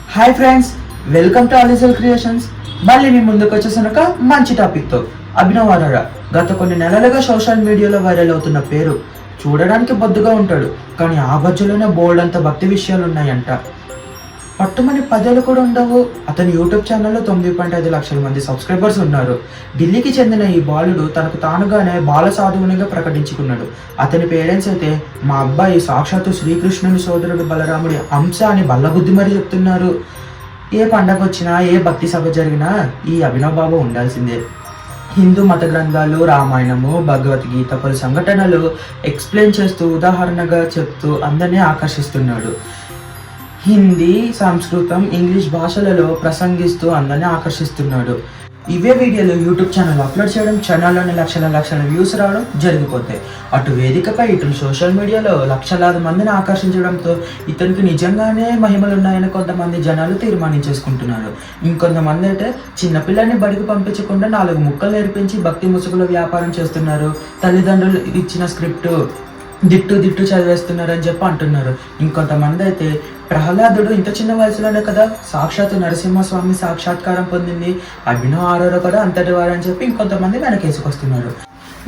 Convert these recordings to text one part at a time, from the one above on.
Hi friends, welcome to ఆలిజల్ creations. మళ్ళీ మీ ముందుకు వచ్చేసిన ఒక మంచి టాపిక్తో. అభినవ్ అరోరా గత కొన్ని నెలలుగా సోషల్ మీడియాలో వైరల్ అవుతున్న పేరు. చూడడానికి బొద్దుగా ఉంటాడు, కానీ ఆ బజ్జులోనే బోల్డ్ అంత భక్తి విషయాలు ఉన్నాయంట. పట్టుమని 10 కూడా ఉండవు. అతని యూట్యూబ్ ఛానల్లో 9.5 లక్షల మంది సబ్స్క్రైబర్స్ ఉన్నారు. ఢిల్లీకి చెందిన ఈ బాలుడు తనకు తానుగానే బాల సాధువునిగా ప్రకటించుకున్నాడు. అతని పేరెంట్స్ అయితే మా అబ్బాయి సాక్షాత్తు శ్రీకృష్ణుని సోదరుడు బలరాముడి అంశ అని బల్లగుద్ది మరీ చెప్తున్నారు. ఏ పండగ వచ్చినా, ఏ భక్తి సభ జరిగినా ఈ అభినవ్ బాబు ఉండాల్సిందే. హిందూ మత గ్రంథాలు, రామాయణము, భగవద్గీత పలు సంఘటనలు ఎక్స్ప్లెయిన్ చేస్తూ, ఉదాహరణగా చెప్తూ అందరినీ ఆకర్షిస్తున్నాడు. హిందీ, సంస్కృతం, ఇంగ్లీష్ భాషలలో ప్రసంగిస్తూ అందరినీ ఆకర్షిస్తున్నాడు. ఇవే వీడియోలు యూట్యూబ్ ఛానల్ అప్లోడ్ చేయడం, ఛానల్లోని లక్షల వ్యూస్ రావడం జరిగిపోతాయి. అటు వేదికపై ఇటు సోషల్ మీడియాలో లక్షలాది మందిని ఆకర్షించడంతో ఇతనికి నిజంగానే మహిమలు ఉన్నాయని కొంతమంది జనాలు తీర్మానించేసుకుంటున్నారు. ఇంకొంతమంది అయితే చిన్నపిల్లని బడికి పంపించకుండా 4 ముక్కలు నేర్పించి భక్తి ముసుగులో వ్యాపారం చేస్తున్నారు. తల్లిదండ్రులు ఇచ్చిన స్క్రిప్ట్ దిట్టు చదివేస్తున్నారని చెప్పి అంటున్నారు. ఇంకొంతమంది అయితే ప్రహ్లాదుడు ఇంత చిన్న వయసులోనే కదా సాక్షాత్ నరసింహస్వామి సాక్షాత్కారం పొందింది, అభినవ్ అరోరా కూడా అంతటి వారని చెప్పి ఇంకొంతమంది వెనకేసుకొస్తున్నారు.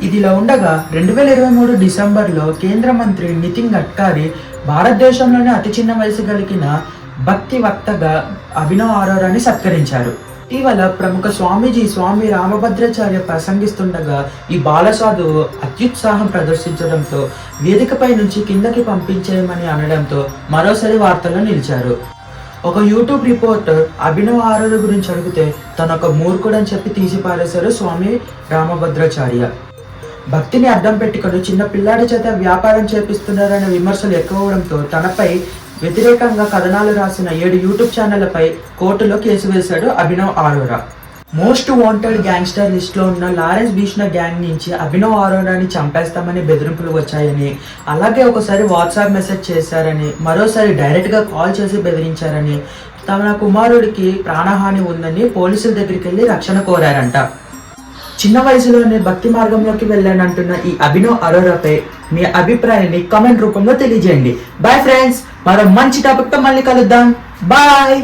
ఇదిలా ఉండగా 2023 డిసెంబర్లో కేంద్ర మంత్రి నితిన్ గడ్కరీ భారతదేశంలోనే అతి చిన్న వయసు కలిగిన భక్తి వక్తగా అభినవ్ అరోరాని సత్కరించారు. ఇటీవల ప్రముఖ స్వామి రామభద్రాచార్య ప్రసంగిస్తుండగా ఈ బాలసాధువు అత్యుత్సాహం ప్రదర్శించడంతో వేదికపై నుంచి కిందకి పంపించేయమని అనడంతో మరోసారి వార్తల్లో నిలిచారు. ఒక యూట్యూబ్ రిపోర్టర్ అభినవ్ అరోరా గురించి అడిగితే తనొక మూర్ఖుడని చెప్పి తీసిపారేశారు స్వామి రామభద్రాచార్య. భక్తిని అడ్డం పెట్టుకొని చిన్న పిల్లాడి చేత వ్యాపారం చేపిస్తున్నారనే విమర్శలు ఎక్కువడంతో తనపై వ్యతిరేకంగా కథనాలు రాసిన 7 యూట్యూబ్ ఛానళ్లపై కోర్టులో కేసు వేశాడు Abhinav Arora. Most wanted gangster లిస్ట్లో ఉన్న లారెన్స్ బీష్నా గ్యాంగ్ నుంచి అభినవ్ అరోరాని చంపేస్తామని బెదిరింపులు వచ్చాయని, అలాగే ఒకసారి వాట్సాప్ మెసేజ్ చేశారని, మరోసారి డైరెక్ట్గా కాల్ చేసి బెదిరించారని, తన కుమారుడికి ప్రాణహాని ఉందని పోలీసుల దగ్గరికి వెళ్ళి రక్షణ కోరారంట. చిన్న వయసులోనే భక్తి మార్గంలోకి వెళ్ళానంటున్న ఈ అభినవ్ అరోరాపై మీ అభిప్రాయాన్ని కామెంట్ రూపంలో తెలియజేయండి. బాయ్ ఫ్రెండ్స్, మరో మంచి టాపిక్తో మళ్ళీ కలుద్దాం. బాయ్.